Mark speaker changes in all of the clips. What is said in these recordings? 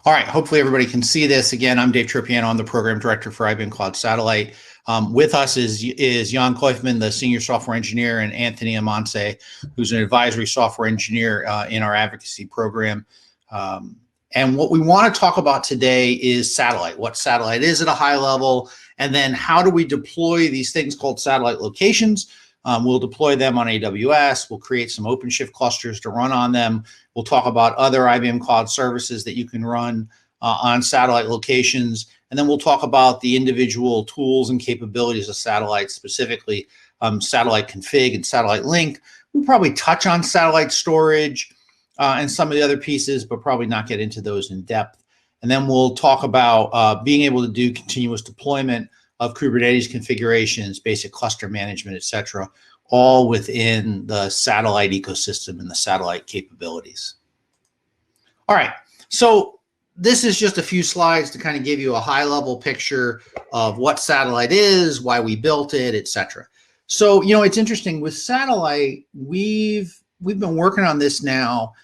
Speaker 1: All right, hopefully everybody can see this. Again, I'm Dave Tropeano. I'm the program director for IBM Cloud Satellite. With us is Jan Koyfman, the senior software engineer, and Anthony Amanse, who's an advisory software engineer in our advocacy program. And what we want to talk about today is satellite, what satellite is at a high level, and then how do we deploy these things called satellite locations. We'll deploy them on AWS. We'll create some OpenShift clusters to run on them. We'll talk about other IBM Cloud services that you can run on satellite locations. And then we'll talk about the individual tools and capabilities of satellites, specifically satellite config and satellite link. We'll probably touch on satellite storage and some of the other pieces, but probably not get into those in depth. And then we'll talk about being able to do continuous deployment of Kubernetes configurations, basic cluster management, et cetera, all within the satellite ecosystem and the satellite capabilities. All right, so this is just a few slides to kind of give you a high-level picture of what satellite is, why we built it, et cetera. So, you know, it's interesting with satellite, we've been working on this now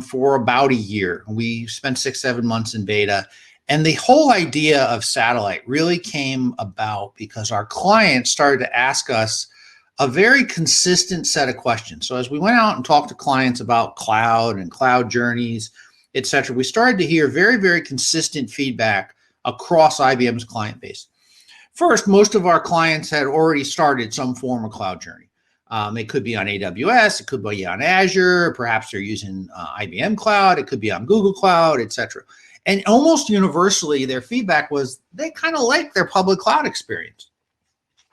Speaker 1: for about a year. We spent 6-7 months in beta. And the whole idea of satellite really came about because our clients started to ask us a very consistent set of questions. So as we went out and talked to clients about cloud and cloud journeys, et cetera, we started to hear very, very consistent feedback across IBM's client base. First, most of our clients had already started some form of cloud journey. It could be on AWS, it could be on Azure, perhaps they're using IBM Cloud, it could be on Google Cloud, et cetera. And almost universally, their feedback was they kind of liked their public cloud experience.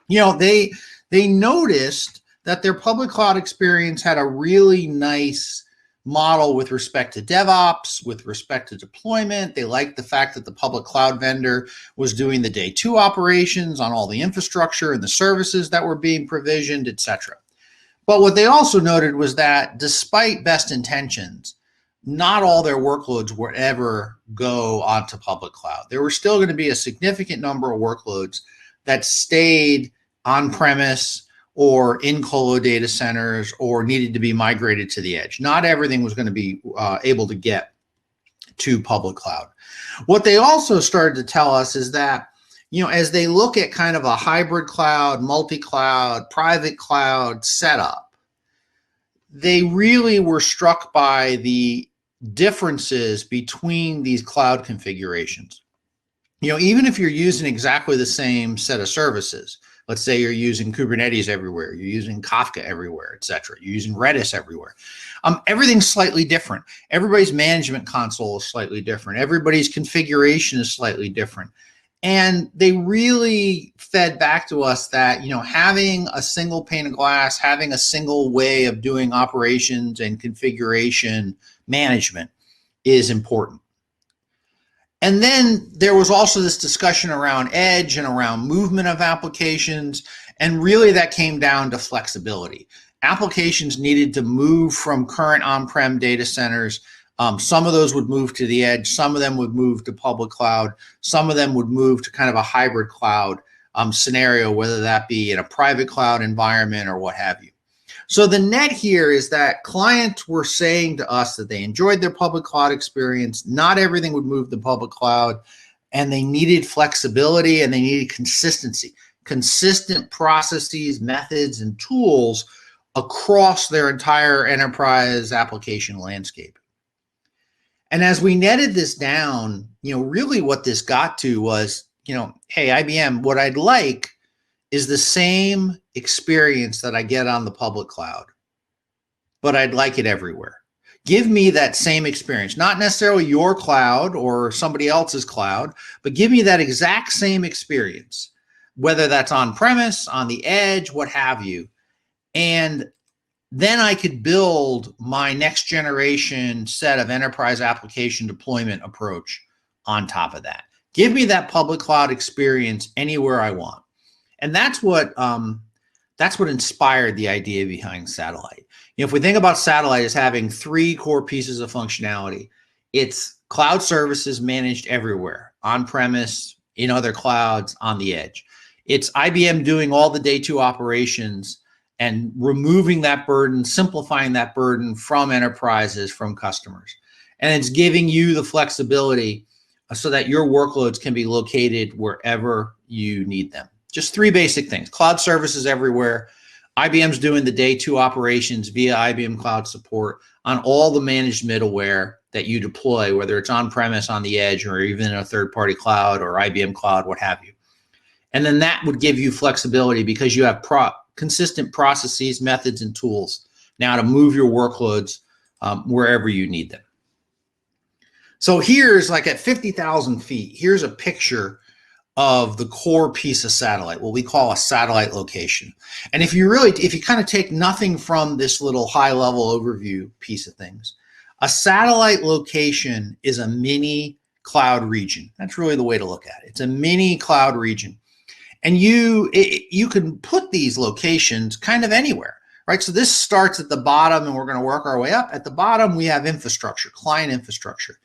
Speaker 1: You know, they noticed that their public cloud experience had a really nice model with respect to DevOps, with respect to deployment. They liked the fact that the public cloud vendor was doing the day 2 operations on all the infrastructure and the services that were being provisioned, et cetera. But what they also noted was that despite best intentions, not all their workloads would ever go onto public cloud. There were still going to be a significant number of workloads that stayed on-premise or in colo data centers or needed to be migrated to the edge. Not everything was going to be able to get to public cloud. What they also started to tell us is that, you know, as they look at kind of a hybrid cloud, multi-cloud, private cloud setup, they really were struck by the differences between these cloud configurations. You know, even if you're using exactly the same set of services, let's say you're using Kubernetes everywhere, you're using Kafka everywhere, et cetera, you're using Redis everywhere. Everything's slightly different. Everybody's management console is slightly different. Everybody's configuration is slightly different. And they really fed back to us that, you know, having a single pane of glass, having a single way of doing operations and configuration management is important. And then there was also this discussion around edge and around movement of applications. And really that came down to flexibility. Applications needed to move from current on-prem data centers. Some of those would move to the edge. Some of them would move to public cloud. Some of them would move to kind of a hybrid cloud scenario, whether that be in a private cloud environment or what have you. So the net here is that clients were saying to us that they enjoyed their public cloud experience. Not everything would move to public cloud, and they needed flexibility and they needed consistency, consistent processes, methods, and tools across their entire enterprise application landscape. And as we netted this down, you know, really what this got to was, you know, hey, IBM, what I'd like is the same experience that I get on the public cloud, but I'd like it everywhere. Give me that same experience, not necessarily your cloud or somebody else's cloud, but give me that exact same experience, whether that's on premise, on the edge, what have you. And then I could build my next generation set of enterprise application deployment approach on top of that. Give me that public cloud experience anywhere I want. And that's what inspired the idea behind satellite. You know, if we think about satellite as having 3 core pieces of functionality, it's cloud services managed everywhere, on-premise, in other clouds, on the edge. It's IBM doing all the day 2 operations and removing that burden, simplifying that burden from enterprises, from customers. And it's giving you the flexibility so that your workloads can be located wherever you need them. Just three basic things: cloud services everywhere. IBM's doing the day two operations via IBM Cloud Support on all the managed middleware that you deploy, whether it's on-premise, on the edge, or even in a third-party cloud or IBM Cloud, what have you. And then that would give you flexibility because you have consistent processes, methods, and tools now to move your workloads wherever you need them. So here's, like, at 50,000 feet, here's a picture of the core piece of satellite, what we call a satellite location. And if you kind of take nothing from this little high level overview piece of things, a satellite location is a mini cloud region. That's really the way to look at it. It's a mini cloud region. And you can put these locations kind of anywhere, right? So this starts at the bottom and we're going to work our way up. At the bottom, we have infrastructure, client infrastructure.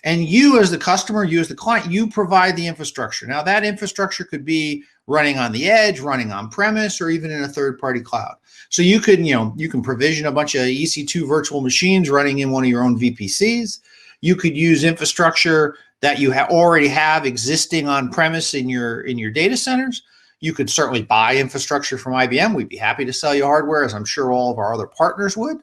Speaker 1: And you as the customer, you as the client, you provide the infrastructure. Now that infrastructure could be running on the edge, running on premise, or even in a third-party cloud. So you can provision a bunch of EC2 virtual machines running in one of your own VPCs. You could use infrastructure that you already have existing on premise in your data centers. You could certainly buy infrastructure from IBM. We'd be happy to sell you hardware, as I'm sure all of our other partners would.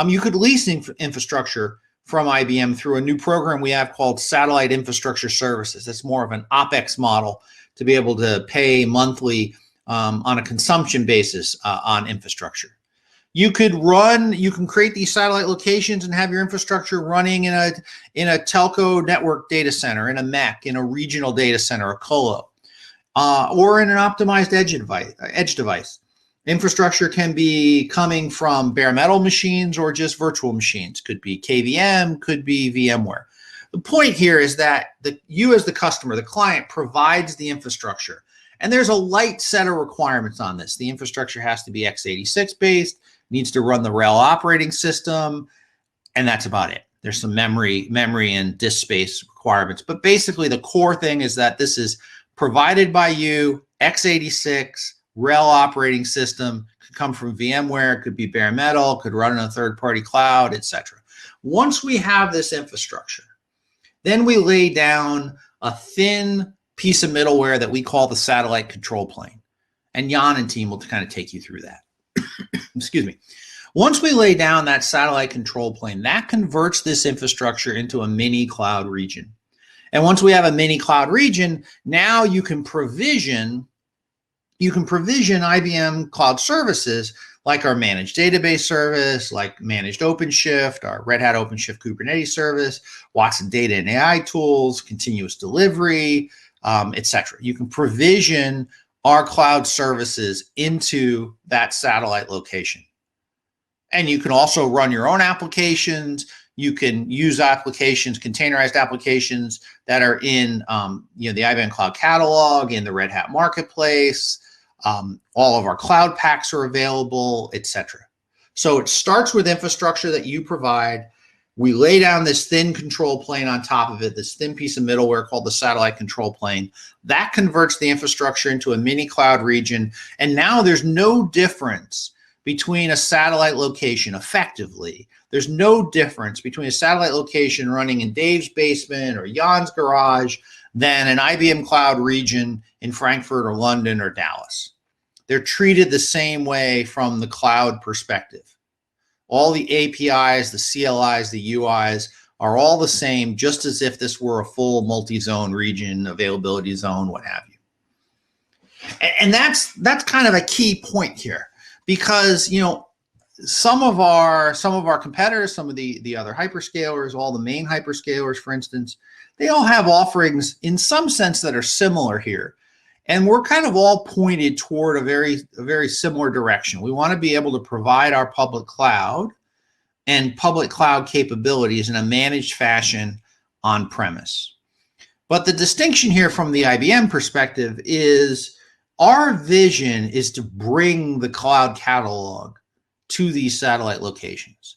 Speaker 1: You could lease infrastructure from IBM through a new program we have called Satellite Infrastructure Services. That's more of an OpEx model to be able to pay monthly on a consumption basis on infrastructure. You can create these satellite locations and have your infrastructure running in a telco network data center, in a MEC, in a regional data center, a colo, or in an optimized edge device. Infrastructure can be coming from bare metal machines or just virtual machines. Could be KVM, could be VMware. The point here is that you as the customer, the client, provides the infrastructure. And there's a light set of requirements on this. The infrastructure has to be x86 based, needs to run the RHEL operating system, and that's about it. There's some memory and disk space requirements. But basically the core thing is that this is provided by you, x86, RHEL operating system, could come from VMware, could be bare metal, could run in a third-party cloud, etc. Once we have this infrastructure, then we lay down a thin piece of middleware that we call the satellite control plane. And Jan and team will kind of take you through that. Excuse me. Once we lay down that satellite control plane, that converts this infrastructure into a mini cloud region. And once we have a mini cloud region, now you can provision IBM Cloud Services, like our managed database service, like managed OpenShift, our Red Hat OpenShift Kubernetes service, Watson data and AI tools, continuous delivery, etc. You can provision our cloud services into that satellite location. And you can also run your own applications. You can use applications, containerized applications that are in the IBM Cloud Catalog, in the Red Hat Marketplace. All of our cloud packs are available, etc. So it starts with infrastructure that you provide. We lay down this thin control plane on top of it, this thin piece of middleware called the satellite control plane. That converts the infrastructure into a mini cloud region. And now there's no difference between a satellite location, effectively. There's no difference between a satellite location running in Dave's basement or Jan's garage than an IBM Cloud region in Frankfurt or London or Dallas. They're treated the same way from the cloud perspective. All the APIs, the CLIs, the UIs are all the same, just as if this were a full multi-zone region, availability zone, what have you. And that's kind of a key point here, because some of our competitors, some of the other hyperscalers, all the main hyperscalers, for instance, they all have offerings in some sense that are similar here. And we're kind of all pointed toward a very similar direction. We want to be able to provide our public cloud and public cloud capabilities in a managed fashion on premise. But the distinction here from the IBM perspective is our vision is to bring the cloud catalog to these satellite locations.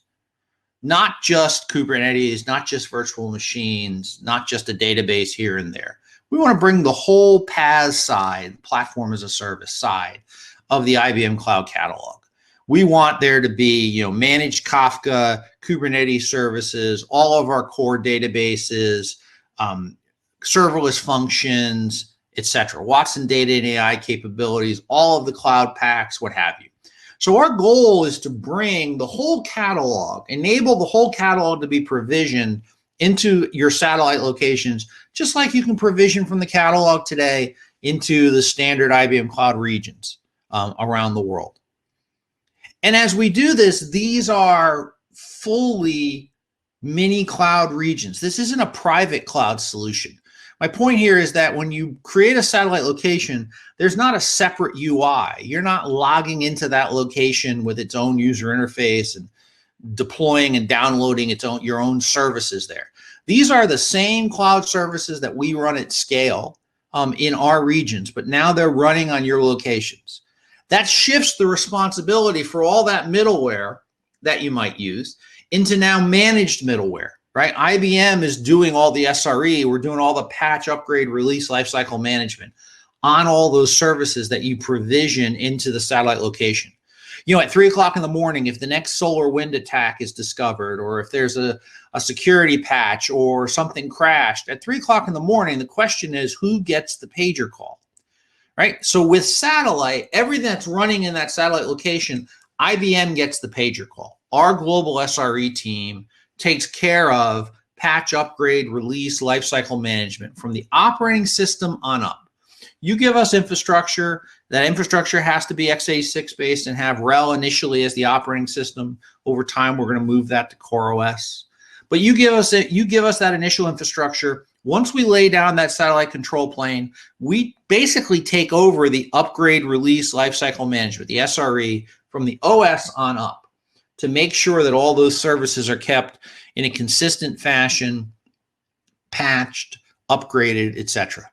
Speaker 1: Not just Kubernetes, not just virtual machines, not just a database here and there. We want to bring the whole PaaS side, platform as a service side of the IBM Cloud Catalog. We want there to be, managed Kafka, Kubernetes services, all of our core databases, serverless functions, etc. Watson data and AI capabilities, all of the cloud packs, what have you. So our goal is to bring the whole catalog, enable the whole catalog to be provisioned into your satellite locations, just like you can provision from the catalog today into the standard IBM Cloud regions around the world. And as we do this, these are fully mini cloud regions. This isn't a private cloud solution. My point here is that when you create a satellite location, there's not a separate UI. You're not logging into that location with its own user interface and deploying and downloading your own services there. These are the same cloud services that we run at scale in our regions, but now they're running on your locations. That shifts the responsibility for all that middleware that you might use into now managed middleware, right? IBM is doing all the SRE. We're doing all the patch, upgrade, release, lifecycle management on all those services that you provision into the satellite location. At 3 o'clock in the morning, if the next solar wind attack is discovered, or if there's a security patch or something crashed, at 3 o'clock in the morning, the question is, who gets the pager call, right? So with satellite, everything that's running in that satellite location, IBM gets the pager call. Our global SRE team takes care of patch, upgrade, release, lifecycle management from the operating system on up. You give us infrastructure. That infrastructure has to be x86 based and have RHEL initially as the operating system. Over time, we're going to move that to CoreOS. But you give us that initial infrastructure. Once we lay down that satellite control plane, we basically take over the upgrade, release, lifecycle management, the SRE, from the OS on up to make sure that all those services are kept in a consistent fashion, patched, upgraded, etc.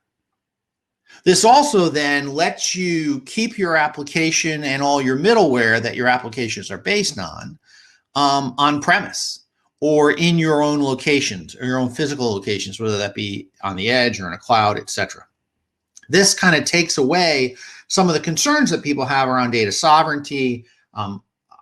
Speaker 1: This also then lets you keep your application and all your middleware that your applications are based on premise or in your own locations or your own physical locations, whether that be on the edge or in a cloud, etc. This kind of takes away some of the concerns that people have around data sovereignty,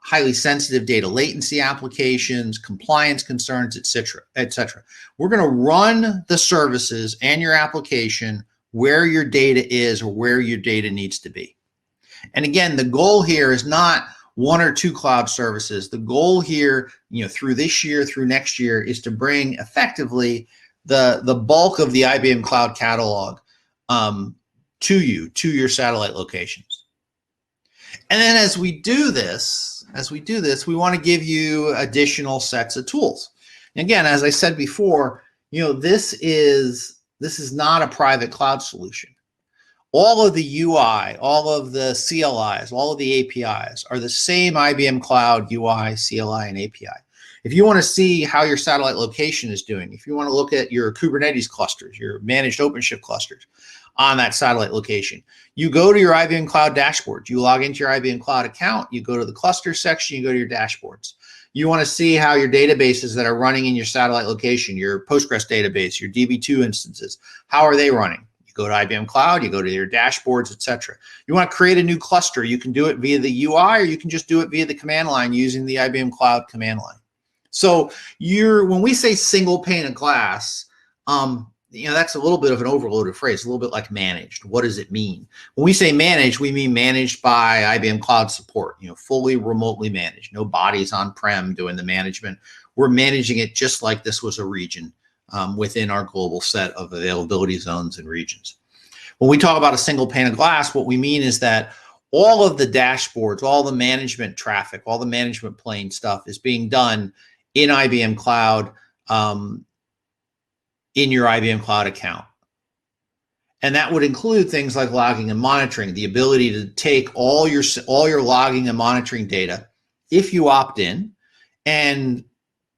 Speaker 1: highly sensitive data latency applications, compliance concerns, etc., etc. We're going to run the services and your application where your data is or where your data needs to be. And again, the goal here is not 1 or 2 cloud services. The goal here, through this year, through next year, is to bring effectively the bulk of the IBM Cloud catalog to your satellite locations. And then as we do this, we want to give you additional sets of tools. And again, as I said before, this is not a private cloud solution. All of the UI, all of the CLIs, all of the APIs are the same IBM Cloud UI, CLI, and API. If you want to see how your satellite location is doing, if you want to look at your Kubernetes clusters, your managed OpenShift clusters on that satellite location, you go to your IBM Cloud dashboard. You log into your IBM Cloud account, you go to the cluster section, you go to your dashboards. You want to see how your databases that are running in your satellite location, your Postgres database, your DB2 instances, how are they running? You go to IBM Cloud, you go to your dashboards, etc. You want to create a new cluster, you can do it via the UI or you can just do it via the command line using the IBM Cloud command line. So when we say single pane of glass, that's a little bit of an overloaded phrase, a little bit like managed. What does it mean? When we say managed, we mean managed by IBM Cloud Support, fully remotely managed, no bodies on-prem doing the management. We're managing it just like this was a region within our global set of availability zones and regions. When we talk about a single pane of glass, what we mean is that all of the dashboards, all the management traffic, all the management plane stuff is being done in IBM Cloud, in your IBM Cloud account. And that would include things like logging and monitoring, the ability to take all your logging and monitoring data, if you opt in, and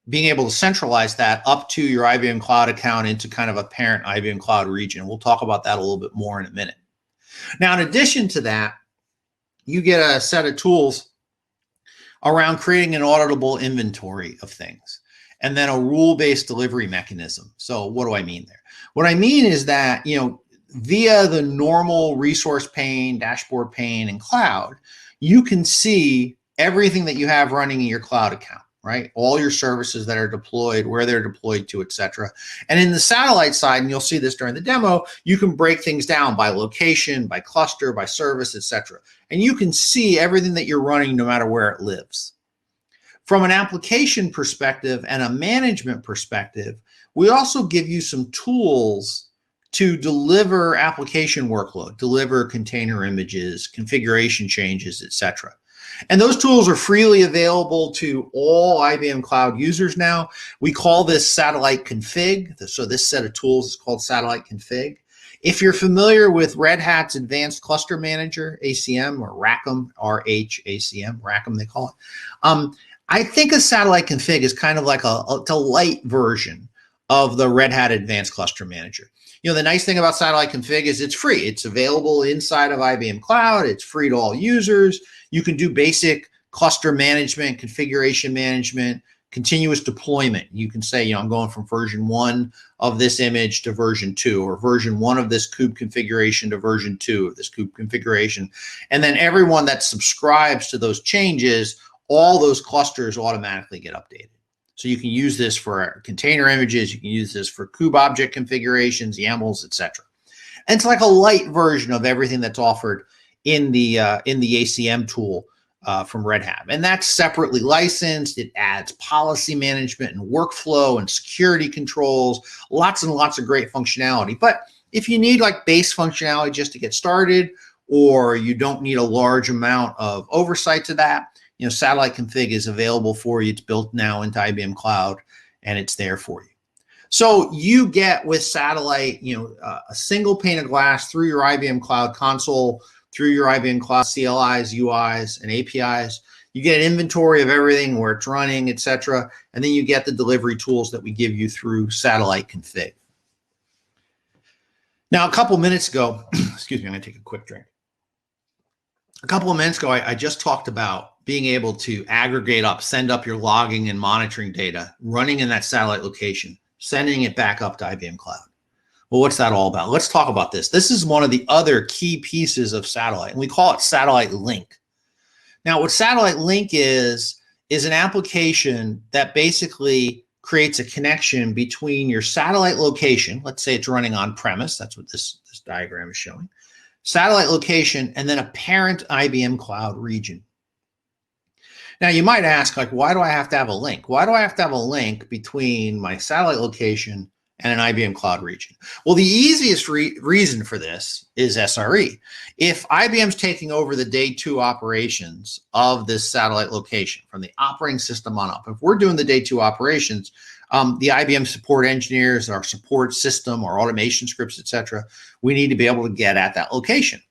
Speaker 1: being able to centralize that up to your IBM Cloud account into kind of a parent IBM Cloud region. We'll talk about that a little bit more in a minute. Now, in addition to that, you get a set of tools around creating an auditable inventory of things, and then a rule-based delivery mechanism. So what do I mean there? What I mean is that, via the normal resource pane, dashboard pane, and cloud, you can see everything that you have running in your cloud account, right? All your services that are deployed, where they're deployed to, et cetera. And in the satellite side, and you'll see this during the demo, you can break things down by location, by cluster, by service, et cetera. And you can see everything that you're running no matter where it lives. From an application perspective and a management perspective, we also give you some tools to deliver application workload, deliver container images, configuration changes, et cetera. And those tools are freely available to all IBM Cloud users now. We call this Satellite Config. So this set of tools is called Satellite Config. If you're familiar with Red Hat's Advanced Cluster Manager, ACM, or RACM, R-H-A-C-M, RACM they call it, I think a Satellite Config is kind of like a light version of the Red Hat Advanced Cluster Manager. You know, the nice thing about Satellite Config is it's free. It's available inside of IBM Cloud. It's free to all users. You can do basic cluster management, configuration management, continuous deployment. You can say, you know, I'm going from version 1 of this image to version 2, or version 1 of this kube configuration to version 2 of this kube configuration. And then everyone that subscribes to those changes, all those clusters automatically get updated. So you can use this for container images, you can use this for kube object configurations, YAMLs, etc. And it's like a light version of everything that's offered in the ACM tool from Red Hat. And that's separately licensed. It adds policy management and workflow and security controls, lots and lots of great functionality. But if you need like base functionality just to get started, or you don't need a large amount of oversight to that, you know, Satellite Config is available for you. It's built now into IBM Cloud, and it's there for you. So you get with Satellite, you know, a single pane of glass through your IBM Cloud console, through your IBM Cloud CLIs, UIs, and APIs. You get an inventory of everything, where it's running, et cetera. And then you get the delivery tools that we give you through Satellite Config. Now, a couple minutes ago, excuse me, I'm going to take a quick drink. A couple of minutes ago, I just talked about being able to aggregate up, send up your logging and monitoring data, running in that satellite location, sending it back up to IBM Cloud. Well, what's that all about? Let's talk about this. This is one of the other key pieces of Satellite, and we call it Satellite Link. Now, what Satellite Link is an application that basically creates a connection between your satellite location. Let's say it's running on premise. That's what this diagram is showing. Satellite location, and then a parent IBM Cloud region. Now, you might ask, like, why do I have to have a link? Why do I have to have a link between my satellite location and an IBM Cloud region? Well, the easiest reason for this is SRE. If IBM's taking over the day 2 operations of this satellite location from the operating system on up, if we're doing the day 2 operations, the IBM support engineers, our support system, our automation scripts, et cetera, we need to be able to get at that location.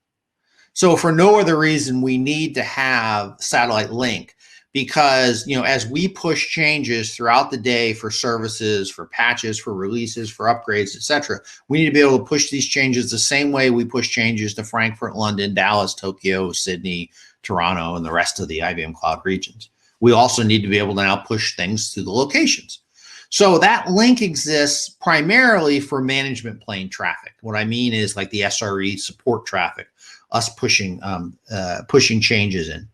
Speaker 1: So for no other reason, we need to have Satellite Link, because, you know, as we push changes throughout the day for services, for patches, for releases, for upgrades, et cetera, we need to be able to push these changes the same way we push changes to Frankfurt, London, Dallas, Tokyo, Sydney, Toronto, and the rest of the IBM Cloud regions. We also need to be able to now push things to the locations. So that link exists primarily for management plane traffic. What I mean is like the SRE support traffic, us pushing changes in.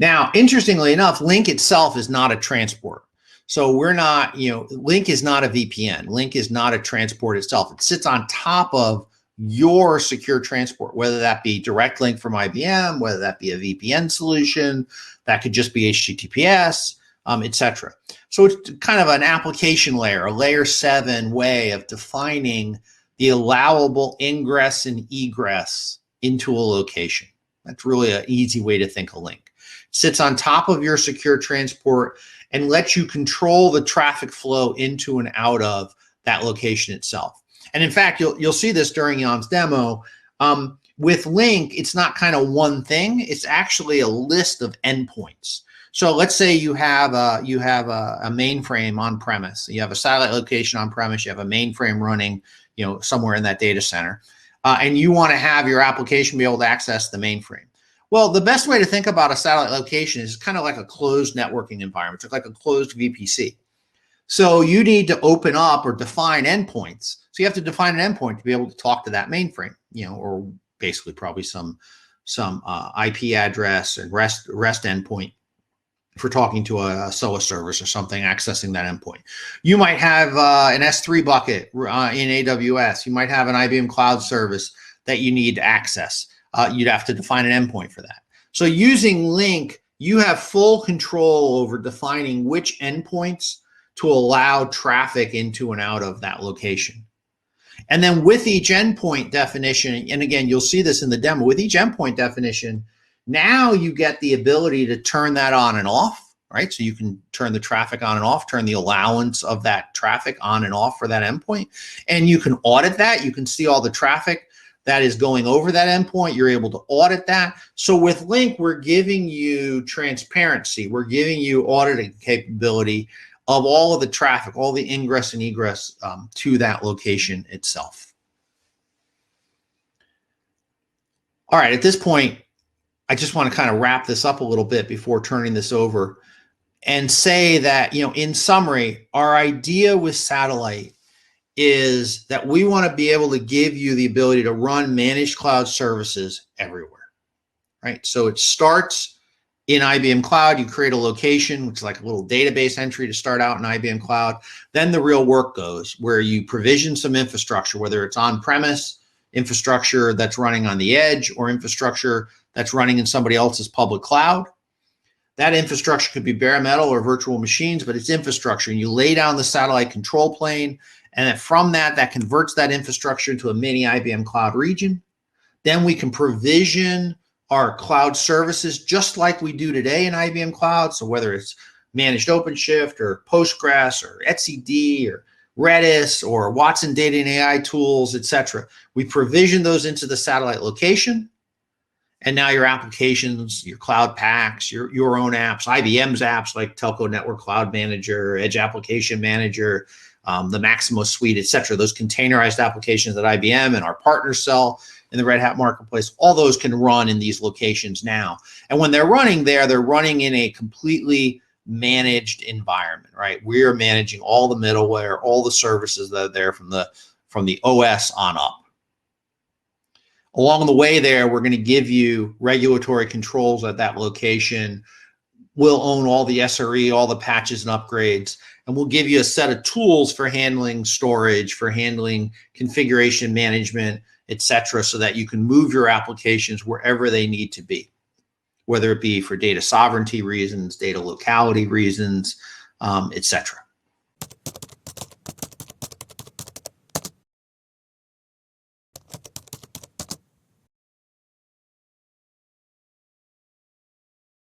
Speaker 1: Now, interestingly enough, Link itself is not a transport. So we're not, you know, Link is not a VPN. Link is not a transport itself. It sits on top of your secure transport, whether that be direct link from IBM, whether that be a VPN solution, that could just be HTTPS, et cetera. So it's kind of an application layer, a layer 7 way of defining the allowable ingress and egress into a location. That's really an easy way to think of Link. Sits on top of your secure transport and lets you control the traffic flow into and out of that location itself. And in fact, you'll see this during Jan's demo. With Link, it's not kind of one thing. It's actually a list of endpoints. So let's say you have a mainframe on premise. You have a satellite location on premise. You have a mainframe running, you know, somewhere in that data center, and you want to have your application be able to access the mainframe. Well, the best way to think about a satellite location is kind of like a closed networking environment. It's like a closed VPC. So you need to open up or define endpoints. So you have to define an endpoint to be able to talk to that mainframe, you know, or basically probably some IP address and REST endpoint. for talking to a SOA service or something, accessing that endpoint. You might have an S3 bucket in AWS. You might have an IBM Cloud service that you need to access. You'd have to define an endpoint for that. So using Link, you have full control over defining which endpoints to allow traffic into and out of that location. And then with each endpoint definition, and again, you'll see this in the demo, with each endpoint definition, now you get the ability to turn that on and off, right? So you can turn the traffic on and off, turn the allowance of that traffic on and off for that endpoint. And you can audit that. You can see all the traffic that is going over that endpoint. You're able to audit that. So with Link, we're giving you transparency. We're giving you auditing capability of all of the traffic, all the ingress and egress to that location itself. All right, at this point, I just want to kind of wrap this up a little bit before turning this over and say that, in summary, our idea with Satellite is that we want to be able to give you the ability to run managed cloud services everywhere, right? So it starts in IBM Cloud. You create a location, which is like a little database entry to start out in IBM Cloud. Then the real work goes where you provision some infrastructure, whether it's on-premise infrastructure that's running on the edge or infrastructure that's running in somebody else's public cloud. That infrastructure could be bare metal or virtual machines, but it's infrastructure. And you lay down the satellite control plane, and then from that converts that infrastructure into a mini IBM Cloud region. Then we can provision our cloud services just like we do today in IBM Cloud. So whether it's managed OpenShift or Postgres or etcd or Redis or Watson data and AI tools, etc. We provision those into the satellite location. And now your applications, your cloud packs, your own apps, IBM's apps like Telco Network Cloud Manager, Edge Application Manager, the Maximo Suite, etc. Those containerized applications that IBM and our partners sell in the Red Hat marketplace, all those can run in these locations now. And when they're running there, they're running in a completely managed environment, right? We're managing all the middleware, all the services that are there from the OS on up. Along the way there, we're going to give you regulatory controls at that location. We'll own all the SRE, all the patches and upgrades, and we'll give you a set of tools for handling storage, for handling configuration management, etc., so that you can move your applications wherever they need to be, whether it be for data sovereignty reasons, data locality reasons, etc.